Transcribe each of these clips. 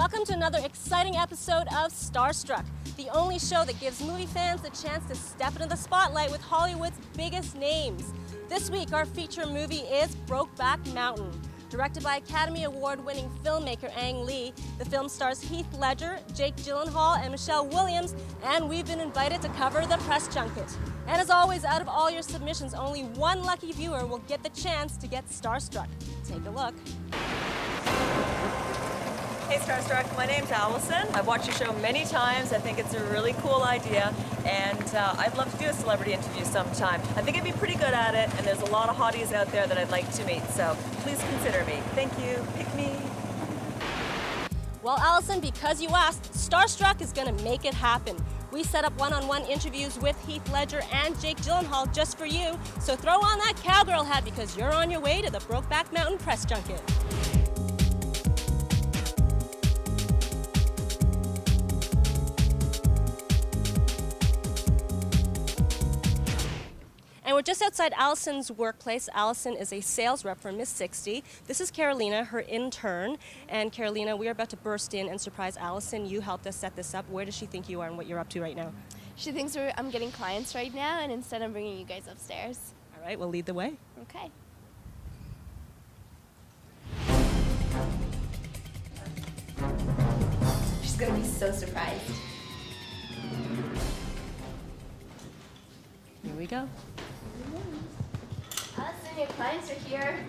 Welcome to another exciting episode of Starstruck, the only show that gives movie fans the chance to step into the spotlight with Hollywood's biggest names. This week, our feature movie is Brokeback Mountain. Directed by Academy Award-winning filmmaker Ang Lee, the film stars Heath Ledger, Jake Gyllenhaal, and Michelle Williams, and we've been invited to cover the press junket. And as always, out of all your submissions, only one lucky viewer will get the chance to get starstruck. Take a look. Hey Starstruck, my name's Allison. I've watched your show many times. I think it's a really cool idea, and I'd love to do a celebrity interview sometime. I think I'd be pretty good at it, and there's a lot of hotties out there that I'd like to meet, so please consider me. Thank you. Pick me. Well, Allison, because you asked, Starstruck is going to make it happen. We set up one-on-one interviews with Heath Ledger and Jake Gyllenhaal just for you, so throw on that cowgirl hat because you're on your way to the Brokeback Mountain press junket. And we're just outside Allison's workplace. Allison is a sales rep for Miss 60. This is Carolina, her intern. And Carolina, we are about to burst in and surprise Allison. You helped us set this up. Where does she think you are and what you're up to right now? She thinks I'm getting clients right now, and instead I'm bringing you guys upstairs. All right, well, lead the way. Okay. She's going to be so surprised. Here we go. Allison, your clients are here.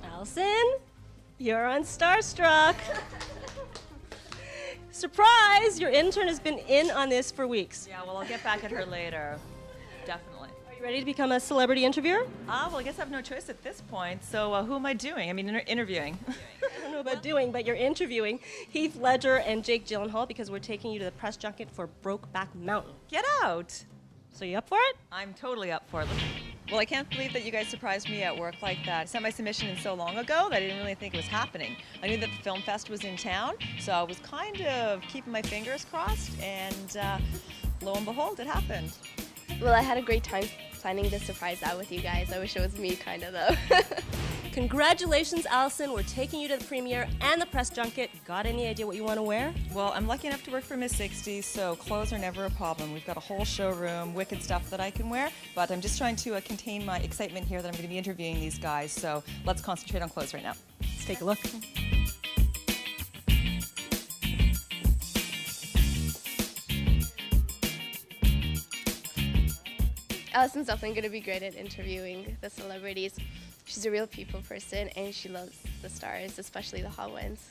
Allison, you're on Starstruck. Surprise! Your intern has been in on this for weeks. Yeah, well, I'll get back at her later. Definitely. Are you ready to become a celebrity interviewer? Well, I guess I have no choice at this point, so who am I doing? I mean, interviewing. I don't know about doing, but you're interviewing Heath Ledger and Jake Gyllenhaal because we're taking you to the press junket for Brokeback Mountain. Get out! So you up for it? I'm totally up for it. Well, I can't believe that you guys surprised me at work like that. I sent my submission in so long ago that I didn't really think it was happening. I knew that the film fest was in town, so I was kind of keeping my fingers crossed, and lo and behold, it happened. Well, I had a great time planning this surprise out with you guys. I wish it was me, kind of, though. Congratulations, Allison. We're taking you to the premiere and the press junket. Got any idea what you want to wear? Well, I'm lucky enough to work for Miss 60, so clothes are never a problem. We've got a whole showroom, wicked stuff that I can wear, but I'm just trying to contain my excitement here that I'm going to be interviewing these guys, so let's concentrate on clothes right now. Let's take a look. Allison's definitely going to be great at interviewing the celebrities. She's a real people person, and she loves the stars, especially the hot ones.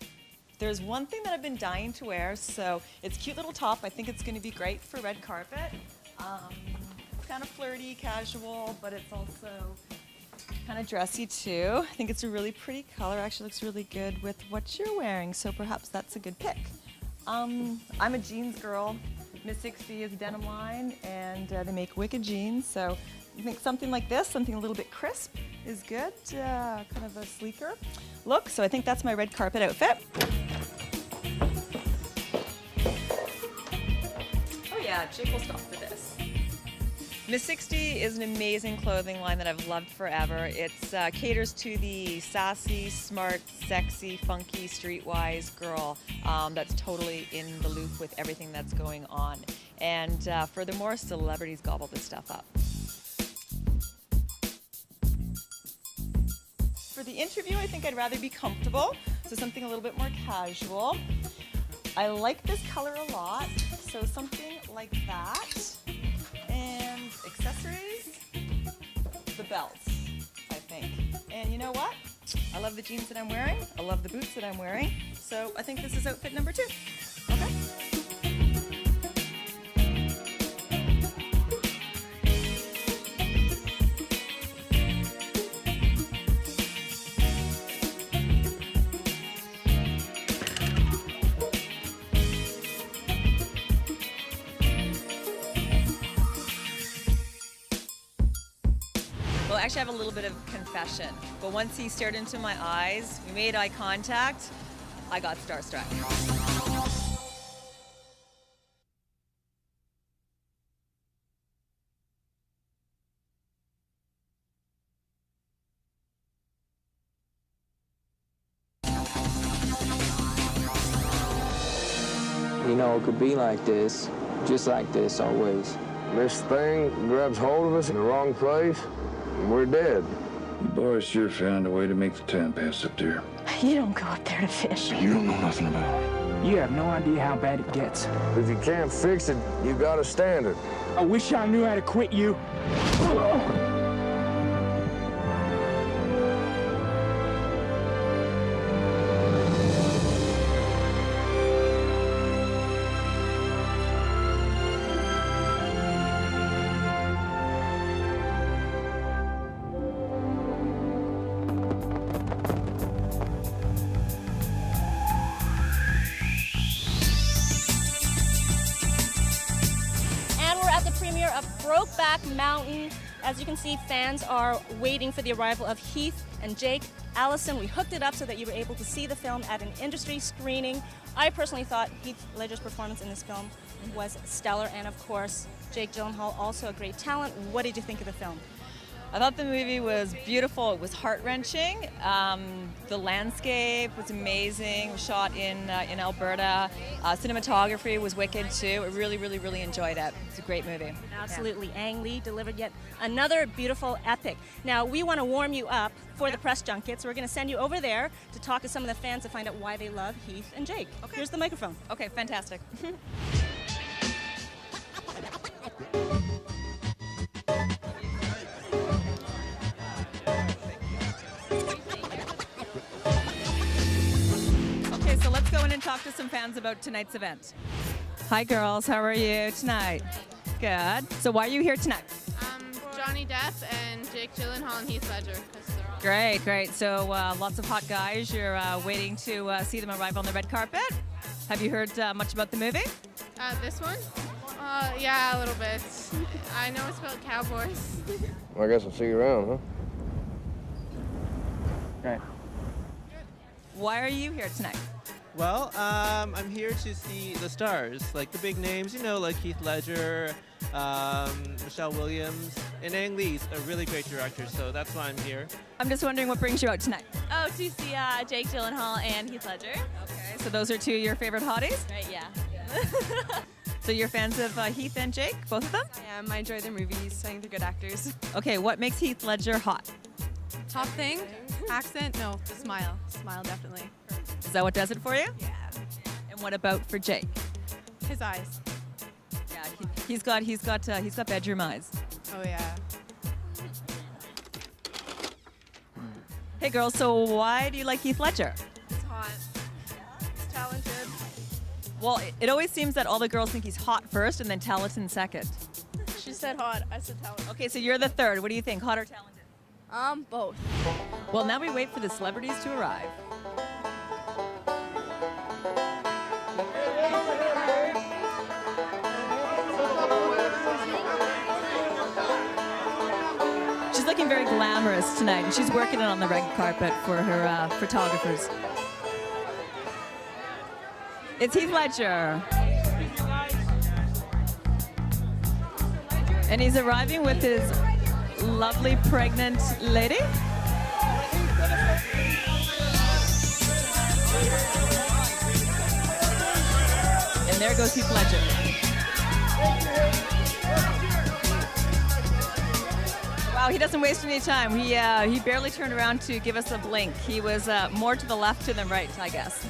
There's one thing that I've been dying to wear, so it's a cute little top. I think it's going to be great for red carpet. It's kind of flirty, casual, but it's also kind of dressy too. I think it's a really pretty color. Actually looks really good with what you're wearing, so perhaps that's a good pick. I'm a jeans girl. Miss 60 is a denim line, and they make wicked jeans, so I think something like this, something a little bit crisp, is good. Kind of a sleeker look, so I think that's my red carpet outfit. Oh yeah, Jake will stop for this. Miss 60 is an amazing clothing line that I've loved forever. It caters to the sassy, smart, sexy, funky, streetwise girl that's totally in the loop with everything that's going on. And furthermore, celebrities gobble this stuff up. For the interview, I think I'd rather be comfortable, so something a little bit more casual. I like this color a lot, so something like that. And accessories, the belts, I think. And you know what? I love the jeans that I'm wearing. I love the boots that I'm wearing. So I think this is outfit number 2. Okay? Well, actually I have a little bit of confession, but once he stared into my eyes, we made eye contact, I got starstruck. know it could be like this, just like this always. This thing grabs hold of us in the wrong place, and we're dead. You boys sure found a way to make the time pass up there. You don't go up there to fish. You don't know nothing about it. You have no idea how bad it gets. If you can't fix it, you got a standard. I wish I knew how to quit you. Premiere of Brokeback Mountain. As you can see, fans are waiting for the arrival of Heath and Jake. Allison, we hooked it up so that you were able to see the film at an industry screening. I personally thought Heath Ledger's performance in this film was stellar, and of course, Jake Gyllenhaal, also a great talent. What did you think of the film? I thought the movie was beautiful. It was heart-wrenching. The landscape was amazing. It was shot in Alberta. Cinematography was wicked too. I really enjoyed it. It's a great movie. Absolutely. Yeah. Ang Lee delivered yet another beautiful epic. Now, we want to warm you up for the press junket, so we're going to send you over there to talk to some of the fans to find out why they love Heath and Jake. Okay. Here's the microphone. Okay, fantastic. So let's go in and talk to some fans about tonight's event. Hi girls, how are you tonight? Good. So why are you here tonight? Johnny Depp and Jake Gyllenhaal and Heath Ledger. Great. So lots of hot guys. You're waiting to see them arrive on the red carpet. Have you heard much about the movie? This one? Yeah, a little bit. I know it's about cowboys. Well, I guess I'll see you around, huh? Right. Why are you here tonight? Well, I'm here to see the stars, like the big names, you know, like Heath Ledger, Michelle Williams, and Ang Lee's a really great director, so that's why I'm here. I'm just wondering what brings you out tonight. Oh, to see Jake Gyllenhaal and Heath Ledger. Okay, so those are two of your favorite hotties? Right, yeah. So you're fans of Heath and Jake, both of them? Yeah, I enjoy their movies. I think they're good actors. Okay, what makes Heath Ledger hot? Top thing? Accent? No, smile. Smile, definitely. Is that what does it for you? Yeah. And what about for Jake? His eyes. Yeah, he's got bedroom eyes. Oh, yeah. Hey girls, so why do you like Heath Ledger? He's hot. He's talented. Well, it always seems that all the girls think he's hot first and then talented second. She said hot. I said talented. Okay, so you're the third. What do you think, hot or talented? Both. Well, now we wait for the celebrities to arrive. She's looking very glamorous tonight, and she's working it on the red carpet for her photographers. It's Heath Ledger. And he's arriving with his lovely pregnant lady. And there goes Heath Ledger. Wow, he doesn't waste any time. He barely turned around to give us a blink. He was more to the left than right, I guess.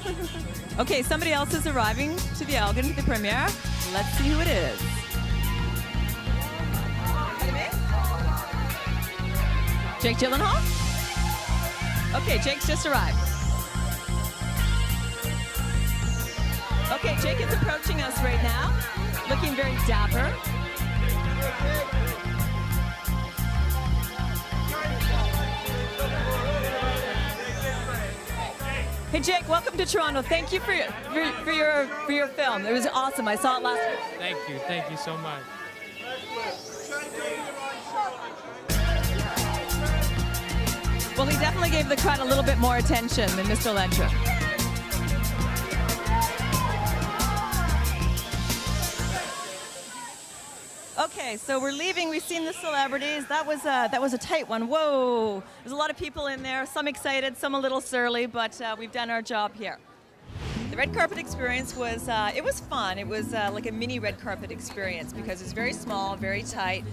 Okay, somebody else is arriving to the Elgin, to the premiere. Let's see who it is. Jake Gyllenhaal? Okay, Jake's just arrived. Okay, Jake is approaching us right now, looking very dapper. Hey Jake, welcome to Toronto. Thank you for your film. It was awesome. I saw it last week. Thank you so much. Well, he definitely gave the crowd a little bit more attention than Mr. Ledger. Okay, so we're leaving. We've seen the celebrities. That was a tight one. Whoa! There's a lot of people in there. Some excited, some a little surly, but we've done our job here. The red carpet experience was, it was fun. It was like a mini red carpet experience because it was very small, very tight.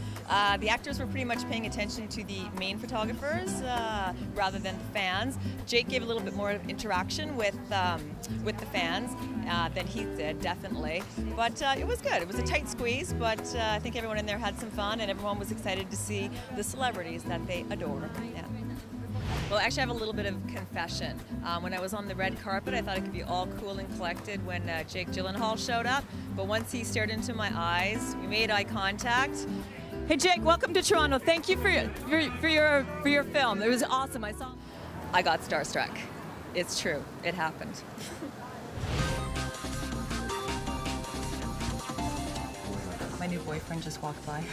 The actors were pretty much paying attention to the main photographers rather than the fans. Jake gave a little bit more interaction with the fans than Heath did, definitely. But it was good. It was a tight squeeze, but I think everyone in there had some fun and everyone was excited to see the celebrities that they adore. Yeah. Well, actually, I have a little bit of confession. When I was on the red carpet, I thought it could be all cool and collected when Jake Gyllenhaal showed up. But once he stared into my eyes, we made eye contact. Hey, Jake, welcome to Toronto. Thank you for your film. It was awesome. I got starstruck. It's true. It happened. My new boyfriend just walked by.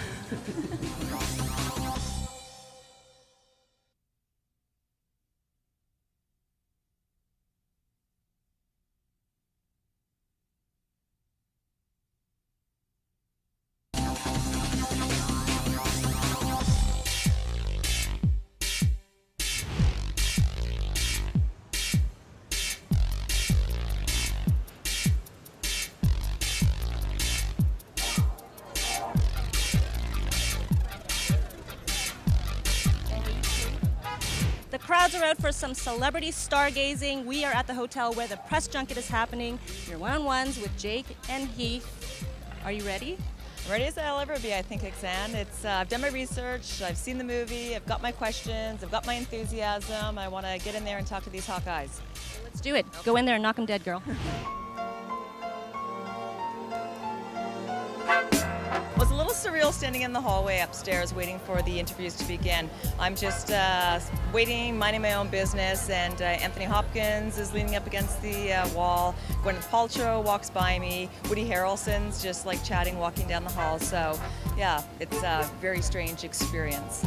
The crowds are out for some celebrity stargazing. We are at the hotel where the press junket is happening. Your one-on-ones with Jake and Heath. Are you ready? I'm ready as I'll ever be, I think, Exan. I've done my research, I've seen the movie, I've got my questions, I've got my enthusiasm. I want to get in there and talk to these hot guys. Let's do it. Go in there and knock them dead, girl. It was a little surreal standing in the hallway upstairs waiting for the interviews to begin. I'm just waiting, minding my own business, and Anthony Hopkins is leaning up against the wall. Gwyneth Paltrow walks by me. Woody Harrelson's just like chatting, walking down the hall. So yeah, it's a very strange experience.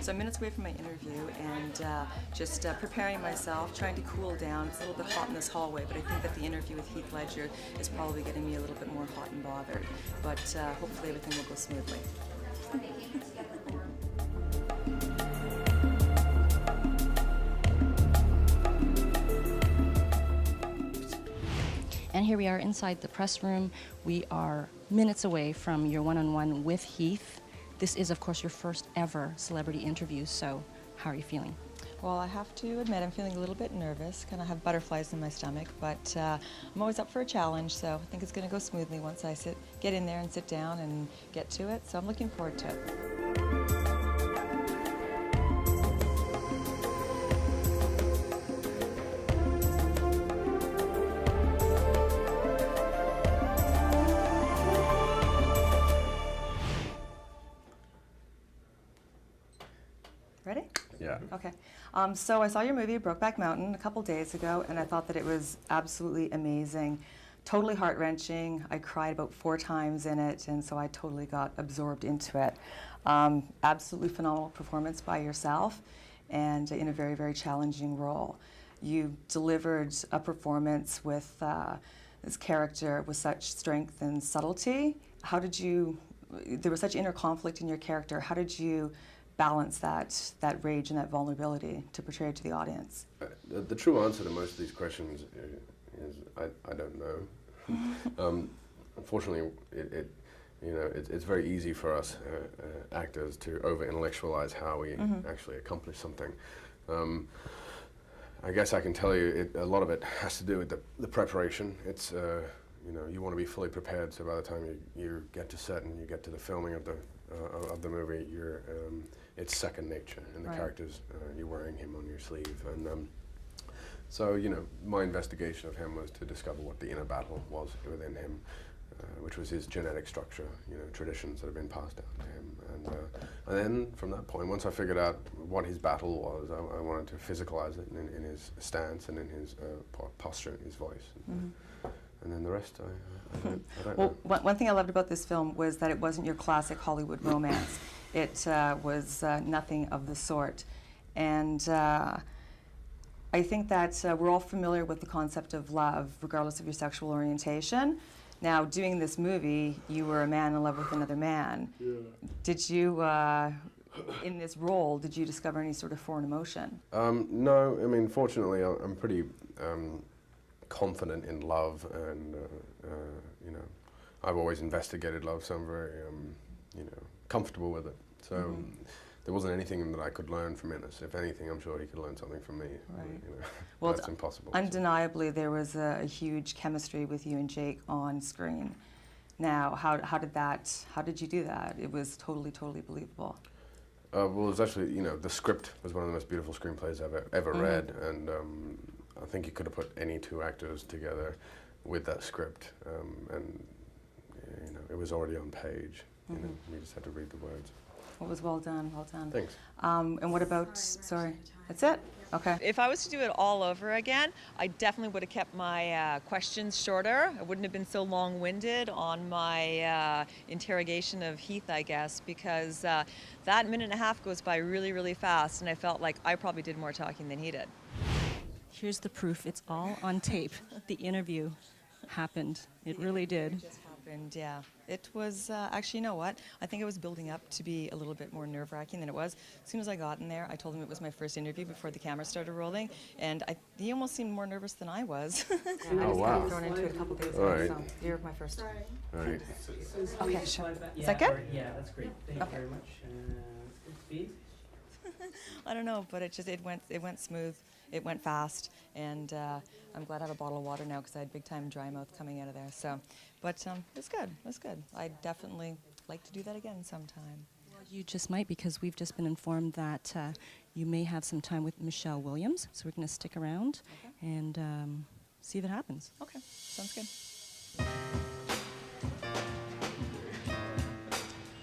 So I'm minutes away from my interview and just preparing myself, trying to cool down. It's a little bit hot in this hallway, but I think that the interview with Heath Ledger is probably getting me a little bit more hot and bothered. But hopefully everything will go smoothly. And here we are inside the press room. We are minutes away from your one-on-one with Heath. This is, of course, your first ever celebrity interview, so how are you feeling? Well, I have to admit I'm feeling a little bit nervous, kind of have butterflies in my stomach, but I'm always up for a challenge, so I think it's going to go smoothly once I get in there and sit down and get to it, so I'm looking forward to it. Ready? Yeah. Okay. So I saw your movie, Brokeback Mountain, a couple days ago, and I thought that it was absolutely amazing, totally heart-wrenching. I cried about 4 times in it, and so I totally got absorbed into it. Absolutely phenomenal performance by yourself, and in a very, very challenging role. You delivered a performance with this character with such strength and subtlety. How did you, there was such inner conflict in your character, how did you balance that rage and that vulnerability to portray it to the audience? The true answer to most of these questions is I don't know. Unfortunately, it's very easy for us actors to over-intellectualize how we actually accomplish something. I guess I can tell you a lot of it has to do with the preparation. It's you want to be fully prepared, so by the time you get to set and you get to the filming of the movie, it's second nature, and the character's, you're wearing him on your sleeve. And so, my investigation of him was to discover what the inner battle was within him, which was his genetic structure, traditions that have been passed down to him. And then from that point, once I figured out what his battle was, I wanted to physicalize it in his stance and in his posture, his voice. And then the rest, I don't know. Well, one thing I loved about this film was that it wasn't your classic Hollywood romance. It was nothing of the sort. And I think that we're all familiar with the concept of love, regardless of your sexual orientation. Now, doing this movie, you were a man in love with another man. Yeah. Did you In this role, did you discover any sort of foreign emotion? No, I mean, fortunately, I'm pretty confident in love, and you know, I've always investigated love, so I'm very, you know, comfortable with it. So there wasn't anything that I could learn from Innes. If anything, I'm sure he could learn something from me. Right. You know, Well, that's impossible. Undeniably, there was a huge chemistry with you and Jake on screen. Now, how did you do that? It was totally believable. Well, it was actually, you know, the script was one of the most beautiful screenplays I've ever read, and I think you could have put any two actors together with that script, and you know, it was already on page. You know, we just had to read the words. It was well done, well done. Thanks. And what about, sorry, that's it? Okay. If I was to do it all over again, I definitely would have kept my questions shorter. I wouldn't have been so long-winded on my interrogation of Heath, I guess, because that minute and a half goes by really fast, and I felt like I probably did more talking than he did. Here's the proof. It's all on tape. The interview happened. It really did. It just happened, yeah. It was, actually, you know what? I think it was building up to be a little bit more nerve-wracking than it was. As soon as I got in there, I told him it was my first interview before the camera started rolling, and he almost seemed more nervous than I was. Oh, wow. Thrown into it a couple days All ago, right. so you're my first. All right. Okay, sure. Is that good? Yeah, that's great. Thank you very much. Speed? I don't know, but it went smooth. It went fast, and I'm glad I have a bottle of water now because I had big time dry mouth coming out of there. So, but it was good. It was good. I'd definitely like to do that again sometime. Well, you just might, because we've just been informed that you may have some time with Michelle Williams, so we're going to stick around and see if it happens. Okay, sounds good.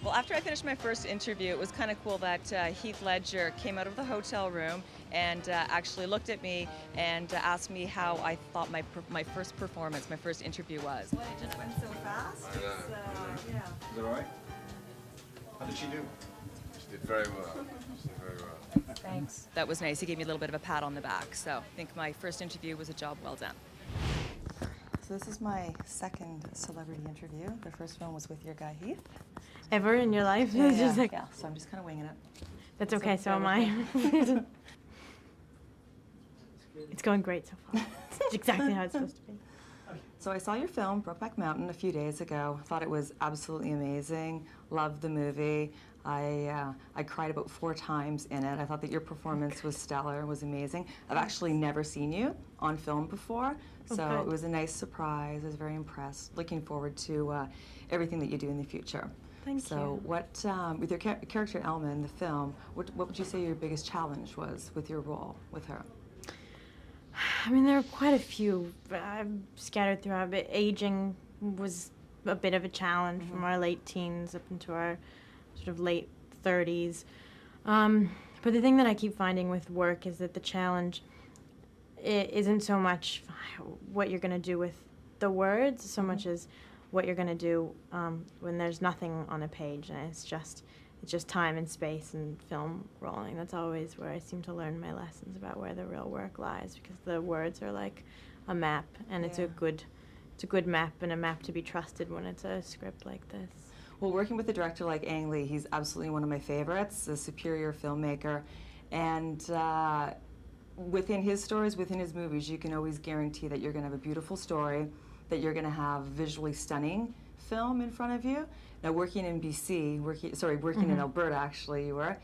Well, after I finished my first interview, it was kind of cool that Heath Ledger came out of the hotel room and actually looked at me and asked me how I thought my first performance, my first interview was. Well, it just went so fast. Yeah. Is that all right? How did she do? She did very well. She did very well. Thanks. That was nice. He gave me a little bit of a pat on the back. So I think my first interview was a job well done. So this is my second celebrity interview. The first one was with your guy, Heath. Ever in your life? Yeah, Just like, yeah, so I'm just kind of winging it. that's okay, so am I. It's going great so far. It's exactly how it's supposed to be. So I saw your film, Brokeback Mountain, a few days ago. Thought it was absolutely amazing. Loved the movie. I cried about 4 times in it. I thought that your performance was stellar, was amazing. I've actually never seen you on film before, so it was a nice surprise. I was very impressed. Looking forward to everything that you do in the future. Thank you. So what, with your character Elma in the film, what would you say your biggest challenge was with your role with her? I mean, there are quite a few scattered throughout, but aging was a bit of a challenge from our late teens up into our sort of late 30s. But the thing that I keep finding with work is that the challenge isn't so much what you're going to do with the words, so much as what you're going to do when there's nothing on a page, and it's just time and space and film rolling. That's always where I seem to learn my lessons about where the real work lies, because the words are like a map, and it's a good map, and a map to be trusted when it's a script like this. Well, working with a director like Ang Lee, he's absolutely one of my favorites, a superior filmmaker, and within his stories, within his movies, you can always guarantee that you're going to have a beautiful story, that you're going to have visually stunning film in front of you. Now, working in BC, working in Alberta, actually, you were.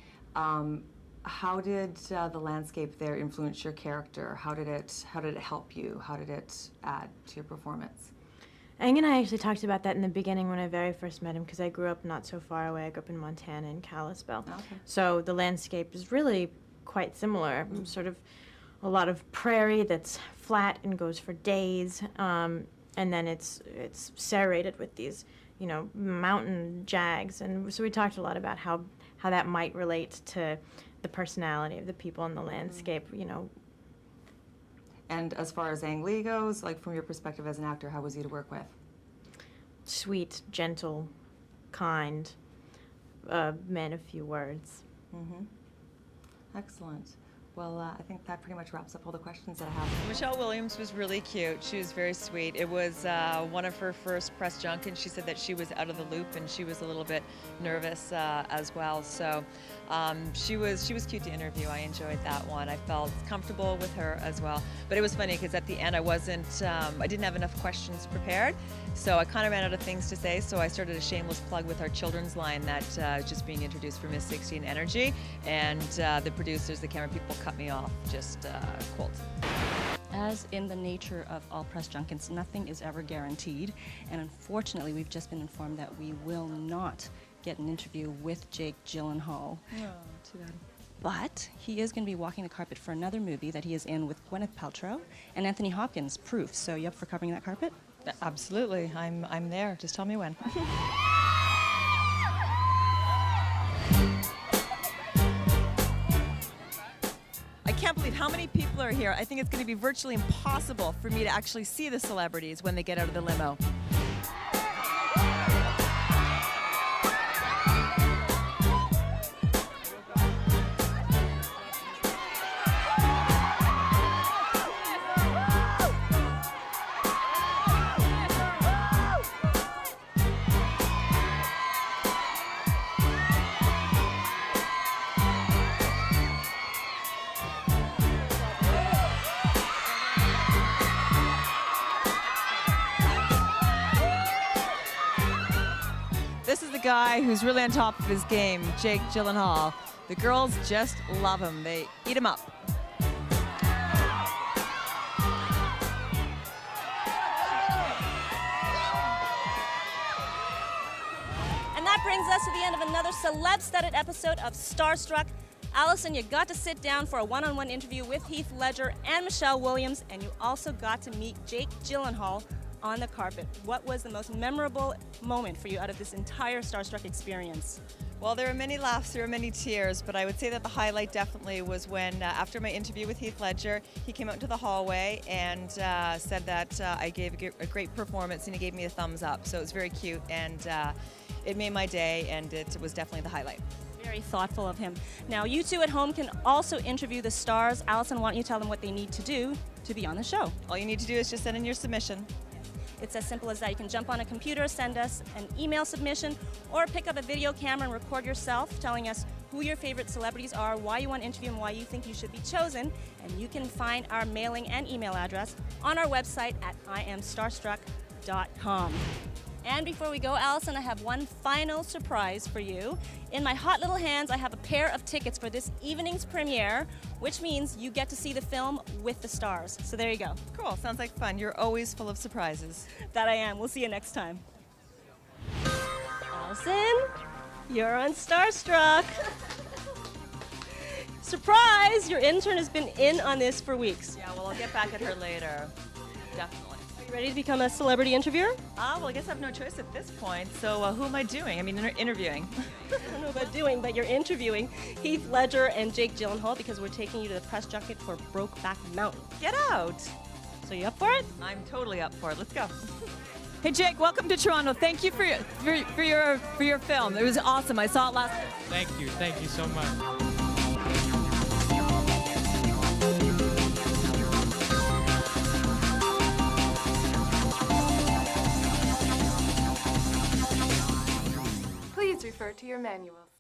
How did the landscape there influence your character? How did it help you? How did it add to your performance? Ang and I actually talked about that in the beginning when I very first met him, because I grew up not so far away. I grew up in Montana, in Kalispell. Okay. So the landscape is really quite similar. Sort of a lot of prairie that's flat and goes for days, and then it's serrated with these, you know, mountain jags. And so we talked a lot about how that might relate to the personality of the people in the landscape, you know. And as far as Ang Lee goes, like from your perspective as an actor, how was he to work with? Sweet, gentle, kind, man of few words. Excellent. Well, I think that pretty much wraps up all the questions that I have. Michelle Williams was really cute. She was very sweet. It was one of her first press junk, and she said that she was out of the loop and she was a little bit nervous as well. So she was cute to interview. I enjoyed that one. I felt comfortable with her as well. But it was funny because at the end I didn't have enough questions prepared, so I kind of ran out of things to say. So I started a shameless plug with our children's line that just being introduced for Miss 16 Energy, and the producers, the camera people, cut me off just cold. As in the nature of all press junkets, nothing is ever guaranteed, and unfortunately we've just been informed that we will not get an interview with Jake Gyllenhaal. Oh, too bad. But he is going to be walking the carpet for another movie that he is in with Gwyneth Paltrow and Anthony Hopkins, Proof. So you up for covering that carpet? Absolutely. I'm there. Just tell me when. I can't believe how many people are here. I think it's going to be virtually impossible for me to actually see the celebrities when they get out of the limo. This is the guy who's really on top of his game, Jake Gyllenhaal. The girls just love him. They eat him up. And that brings us to the end of another celeb-studded episode of Starstruck. Allison, you got to sit down for a one-on-one interview with Heath Ledger and Michelle Williams, and you also got to meet Jake Gyllenhaal on the carpet. What was the most memorable moment for you out of this entire Starstruck experience? Well, there were many laughs, there were many tears, but I would say that the highlight definitely was when, after my interview with Heath Ledger, he came out into the hallway and said that I gave a great performance, and he gave me a thumbs up. So it was very cute, and it made my day, and it was definitely the highlight. Very thoughtful of him. Now, you two at home can also interview the stars. Allison, why don't you tell them what they need to do to be on the show? All you need to do is just send in your submission. It's as simple as that. You can jump on a computer, send us an email submission, or pick up a video camera and record yourself telling us who your favorite celebrities are, why you want to interview them, why you think you should be chosen. And you can find our mailing and email address on our website at iamstarstruck.com. And before we go, Allison, I have one final surprise for you. In my hot little hands, I have a pair of tickets for this evening's premiere, which means you get to see the film with the stars. So there you go. Cool, sounds like fun. You're always full of surprises. That I am. We'll see you next time. Allison, you're on Starstruck. Surprise! Your intern has been in on this for weeks. Yeah, well, I'll get back at her later. Definitely. Are you ready to become a celebrity interviewer? Well, I guess I have no choice at this point. So who am I doing? I mean, interviewing. I don't know about doing, but you're interviewing Heath Ledger and Jake Gyllenhaal because we're taking you to the press junket for Brokeback Mountain. Get out! So you up for it? I'm totally up for it. Let's go. Hey Jake, welcome to Toronto. Thank you for your film. It was awesome. I saw it last night. Thank you so much. Please refer to your manuals.